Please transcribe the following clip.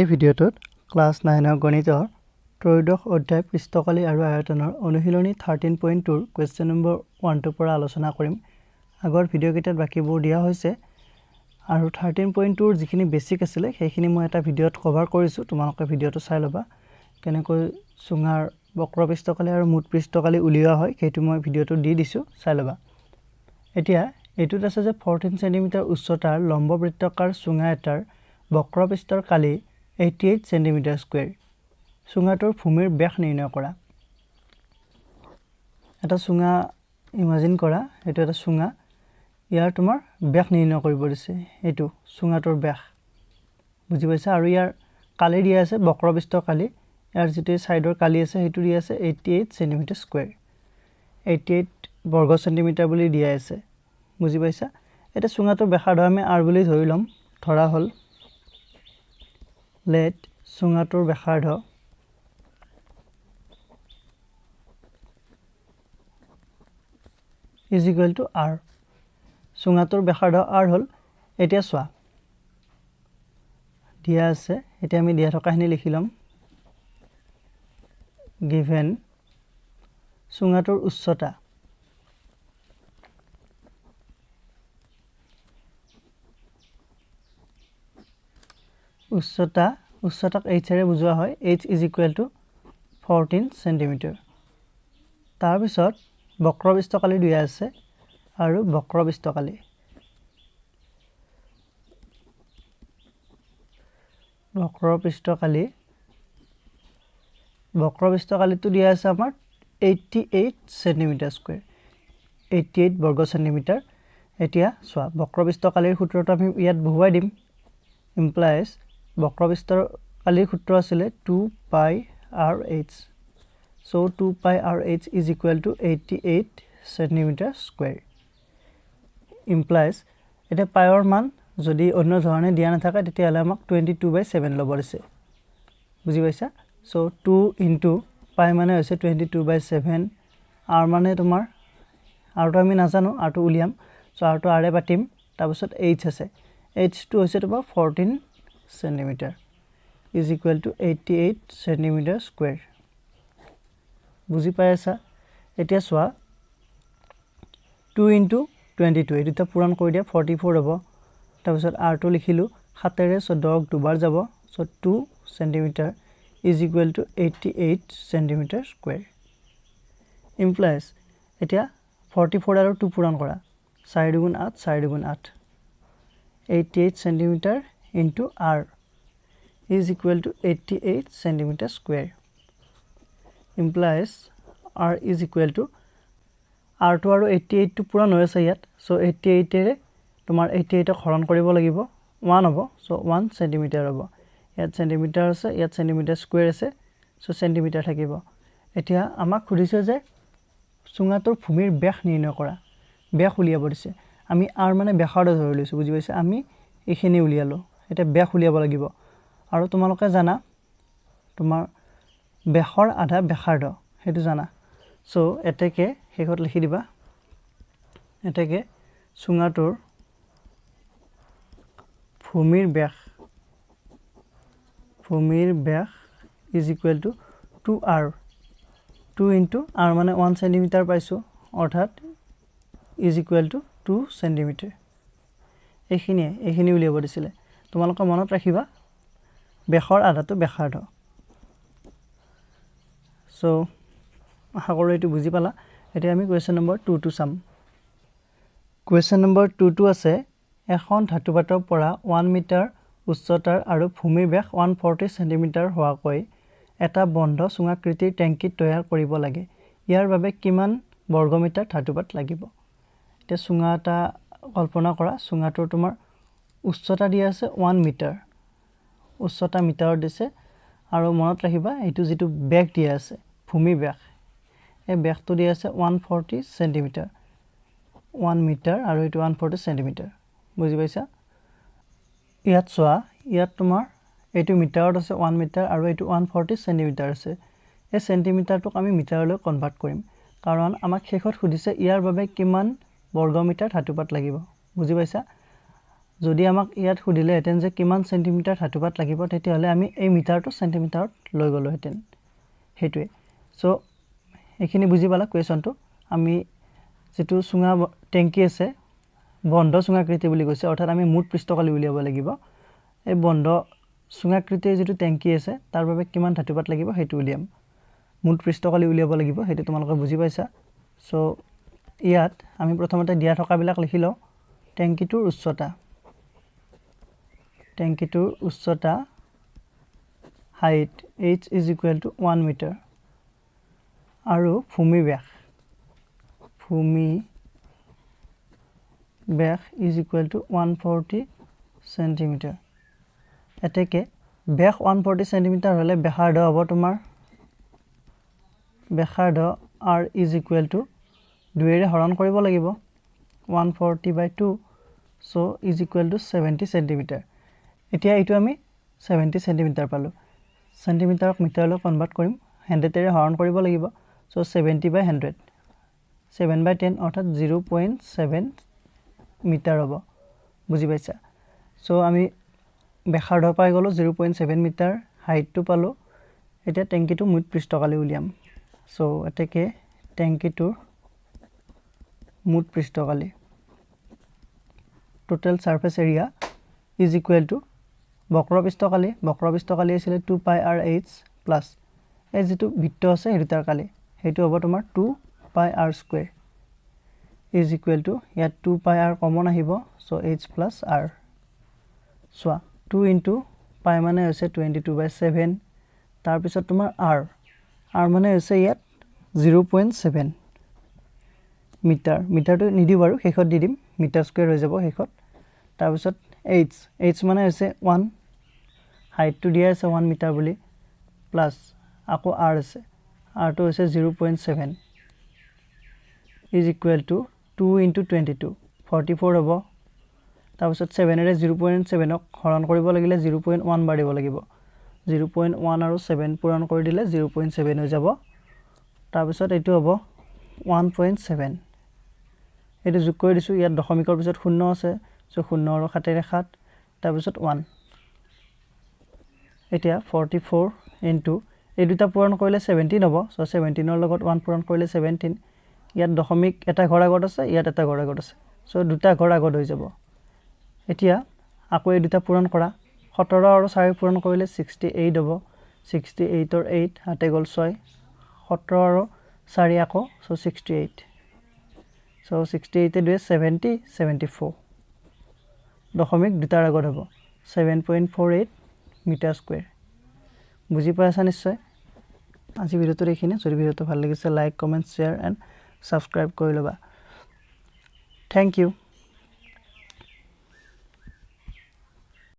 এই ভিডিঅ'টোত ক্লাছ 9 গণিতৰ ত্ৰয়োদশ অধ্যায় পৃষ্ঠকালী আৰু আয়তনৰ অনুশীলনী 13.2 কুৱেশ্যন নম্বৰ 1 পৰা আলোচনা কৰিম। আগৰ ভিডিঅ'কেইটাত বাকিবোৰ দিয়া হৈছে আৰু 13.2 যিখিনি বেছিক আছিল সেইখিনি মই এটা ভিডিঅ'ত কভাৰ কৰিছোঁ। তোমালোকে ভিডিঅ'টো চাই ল'বা কেনেকৈ সুঙাৰ বক্ৰ পৃষ্ঠকালী আৰু মুঠ পৃষ্ঠকালী উলিওৱা হয় সেইটো মই ভিডিঅ'টো দি দিছোঁ, চাই ল'বা। এতিয়া এইটোত আছে যে 14 সেন্টিমিটাৰ উচ্চতাৰ লম্ব বৃত্তাকাৰ সুঙা এটাৰ বক্ৰ পৃষ্ঠৰ কালি 88 সেন্টিমিটাৰ স্কয়াৰ। সুঙাটোৰ ভূমিৰ ব্যাস নিৰ্ণয় কৰা। এটা সুঙা ইমাজিন কৰা, এটো এটা সুঙা, ইয়াৰ তোমাৰ ব্যাস নিৰ্ণয় কৰিব দিছে। এটো সুঙাটোৰ ব্যাস বুজি পাইছা। আৰু ইয়াৰ কালি দিয়া আছে বক্ৰ পৃষ্ঠৰ কালি, ইয়াৰ যেটো সাইডৰ কালি আছে হেতু দিয়া আছে 88 সেন্টিমিটাৰ স্কয়াৰ। 88 বৰ্গ সেন্টিমিটাৰ বুলি দিয়া আছে, বুজি পাইছা। এটা সুঙাটোৰ ব্যাসাৰ্ধ আমি r বুলি ধৰি লম। ধৰা হল let সুঙাটোৰ ব্যাসাৰ্ধ is equal to r। সুঙাটোৰ ব্যাসাৰ্ধ r হল। এতিয়া চোৱা দিয়া আছে, এতিয়া আমি দিয়া থকাখিনি লিখি লম। given সুঙাটোৰ উচ্চতা উচ্চতাক h ৰে বুজোৱা হয়। h is equal to 14 centimetre. তাৰ পিছত বক্ৰ পৃষ্ঠকালি দিয়া আছে আৰু বক্ৰ পৃষ্ঠকালিটো দিয়া আছে আমাৰ 88 সেন্টিমিটাৰ স্কয়াৰ, 88 বৰ্গ সেন্টিমিটাৰ। এতিয়া চোৱা বক্ৰ পৃষ্ঠকালিৰ সূত্ৰটো আমি ইয়াত বহুৱাই দিম। implies বক্ৰ পৃষ্ঠকালিৰ সূত্ৰ আছিল 2 পাই rh। so 2 পাই rh is equal to 88 centimetre square. implies এটা পাইৰ মান যদি অন্য ধৰণে দিয়া নাথাকে তেতিয়াহলে আমাক 22/7 ল'ব দিছে, বুজি পাইছা। so 2 into পাই মানে হৈছে 22/7, r মানে তোমাৰ r টো আমি নাজানো, r টো উলিয়াম। so r টো r এ পাতিম, তাৰ পিছত h আছে, h টো হৈছে তোমাৰ 14 centimetre is equal to 88 centimetre square. বুজি পাই আছা। এতিয়া চোৱা 2 into 22 এই দুটা পূৰণ কৰি দিয়া 44 হ'ব। তাৰ পিছত r টো লিখিলো 7 ৰে 14 দুবাৰ যাব, so 2 centimetre is equal to 88 centimetre square. implies এতিয়া 44 আৰু 2 পূৰণ কৰা, 4 দুগুণ 8, 4 দুগুণ 8, 88 centimetre into r is equal to 88 centimetre square. implies r is equal to r টো আৰু 88 টো পূৰণ হৈ আছে ইয়াত, so 88 ৰে তোমাৰ 88 ক হৰণ কৰিব লাগিব, 1 হ'ব, so 1 সেন্টিমিটাৰ হ'ব। ইয়াত সেন্টিমিটাৰ আছে, ইয়াত সেন্টিমিটাৰ স্কয়াৰ আছে, so সেন্টিমিটাৰ থাকিব। এতিয়া আমাক খুদিছে যে সুঙাটোৰ ভূমিৰ ব্যাস নিৰ্ণয় কৰা, ব্যাস উলিয়াব দিছে। আমি r মানে ব্যাসাৰ্ধ ধৰি লৈছো, বুজি পাইছা। আমি এইখিনি উলিয়ালো, এটা ব্যাস উলিয়াব লাগিব। আৰু তোমালোকে জানা তোমাৰ ব্যাসৰ আধা ব্যাসাৰ্ধ হেতু জানা। so এতেকে হেকত লিখি দিবা, এতেকে সুঙাটোৰ ভূমিৰ ব্যাস is equal to 2r। 2 into r মানে 1 সেন্টিমিটাৰ পাইছো, অৰ্থাৎ is equal to 2 সেন্টিমিটাৰ। এইখিনি উলিয়াব দিছিলে। তোমালোকে মনত ৰাখিবা ব্যাসৰ আধাটো ব্যাসাৰ্ধ। so আশা কৰো এইটো বুজি পালা। এতিয়া আমি কুৱেশ্যন নম্বৰ 2 টো চাম। কুৱেশ্যন নম্বৰ 2 টো আছে এখন ধাতুপাতৰ পৰা 1 মিটাৰ উচ্চতাৰ আৰু ভূমিৰ ব্যাস 140 সেন্টিমিটাৰ হোৱাকৈ এটা বন্ধ সুঙাকৃতিৰ টেংকি তৈয়াৰ কৰিব লাগে। ইয়াৰ বাবে কিমান বৰ্গমিটাৰ ধাতুপাত লাগিব। এতিয়া সুঙা এটা কল্পনা কৰা, সুঙাটোৰ তোমাৰ উচ্চতা দিয়া আছে 1 মিটাৰ, উচ্চতা মিটাৰত দিছে। আৰু মনত ৰাখিবা এইটো যেটো ব্যাস দিয়া আছে ভূমি ব্যাস, এই ব্যাসটো দিয়া আছে 140 সেন্টিমিটাৰ, 1 মিটাৰ আৰু এইটো 140 সেন্টিমিটাৰ, বুজি পাইছা। ইয়াত চোৱা, ইয়াত তোমাৰ এইটো মিটাৰত আছে 1 মিটাৰ আৰু এইটো 140 সেন্টিমিটাৰ আছে। এই সেন্টিমিটাৰটোক আমি মিটাৰলৈ কনভাৰ্ট কৰিম, কাৰণ আমাক শেষত খুদিছে ইয়াৰ বাবে কিমান বৰ্গমিটাৰ ধাতুপাত লাগিব, বুজি পাইছা। যদি আমাক ইয়াত সুধিলেহেঁতেন যে কিমান চেণ্টিমিটাৰ ধাতুপাত লাগিব তেতিয়াহ'লে আমি এই মিটাৰটো চেণ্টিমিটাৰত লৈ গ'লোহেঁতেন সেইটোৱে চ' এইখিনি বুজি পালা কুৱেশ্যনটো আমি যেটো চুঙা টেংকি আছে বন্ধ চুঙাকৃতি বুলি কৈছে অৰ্থাৎ আমি মুঠ পৃষ্ঠকালি উলিয়াব লাগিব এই বন্ধ চুঙাকৃতিৰ যেটো টেংকি আছে তাৰ বাবে কিমান ধাতুপাত লাগিব হেতু উলিয়াম মুঠ পৃষ্ঠকালি উলিয়াব লাগিব হেতু তোমালোকে বুজি পাইছা চ' ইয়াত আমি প্ৰথমতে দিয়া থকাবিলাক লিখি লওঁ টেংকিটোৰ উচ্চতা height h is equal to 1 meter আৰু ভূমি ব্যাস is equal to 140 centimeter এতেকে ব্যাস 140 centimeter হলে ব্যাসাৰ্ধ হ'ব তোমাৰ ব্যাসাৰ্ধ r is equal to 2 ৰে হৰণ কৰিব লাগিব 140/2 so is equal to 70 centimeter এতিয়া এইটো আমি 70 centimeter পালো সেন্টিমিটাৰক মিটাৰলৈ কনভাৰ্ট কৰিম 100 ৰে হৰণ কৰিব লাগিব so 70/100 7/10 অৰ্থাৎ 0.7 মিটাৰ হ'ব বুজি পাইছা so আমি ব্যাসাৰ্ধ পাই গলো 0.7 মিটাৰ হাইটটো পালো এটা টেংকিটো মুঠ পৃষ্ঠকালি উলিয়াম so এতেকে টেংকিটোৰ মুঠ পৃষ্ঠকালি total surface area is equal to বক্ৰপৃষ্ঠকালি আছিল 2 pi r h plus এই যেটো বৃত্ত আছে হেতুৰ কালি হেতু হ'ব তোমাৰ 2 pi r square is equal to ইয়াত 2 pi r কমন আহিব so h plus r so 2 into pi মানে হৈছে 22/7 তাৰ পিছত তোমাৰ r মানে হৈছে ইয়াত 0.7 মিটাৰটো নিদি বাৰু হেকত দি দিম মিটাৰ স্কয়াৰ হৈ যাব হেকত তাৰ পিছত h মানে হৈছে 1 হাইটটো দিয়া আছে 1 মিটাৰ বুলি প্লাস আকৌ r আছে r টো হৈছে 0.7 is equal to 2 into 22 44 হ'ব তাৰ পিছত 7 ৰে 0.7 ক হৰণ কৰিব লাগিলে 0.1 বাঢ়িব লাগিব 0.1 আৰু 7 পূৰণ কৰি দিলে 0.7 হৈ যাব তাৰ পিছত এটো হ'ব 1.7 এটো যোগ কৰি দিছো ইয়াত দশমিকৰ পিছত শূন্য আছে সো 0 আৰু 7 ৰে 7 তাৰ পিছত 1 এতিয়া 44 into এই দুটা পূৰণ কৰিলে 17 হ'ব সো 17 ৰ লগত 1 পূৰণ কৰিলে 17 ইয়াত দশমিক এটা ঘৰ আগত আছে ইয়াত এটা ঘৰ আগত আছে সো দুটা ঘৰ আগত হৈ যাব এতিয়া আকৌ এই দুটা পূৰণ কৰা 17 আৰু 4 পূৰণ কৰিলে 68 হ'ব 68 ৰ 8 হাতে গল 6 17 আৰু 4 আকৌ সো 68 সো 68 এ 70 74 দশমিক দুটাৰ আগত হ'ব 7.48 মিটাৰ স্কয়াৰ বুজি পাইছা নিশ্চয় আজি ভিডিওটো দেখিনে যদি ভিডিওটো ভাল লাগিছে like comment share and subscribe কৰি লবা থ্যাংক ইউ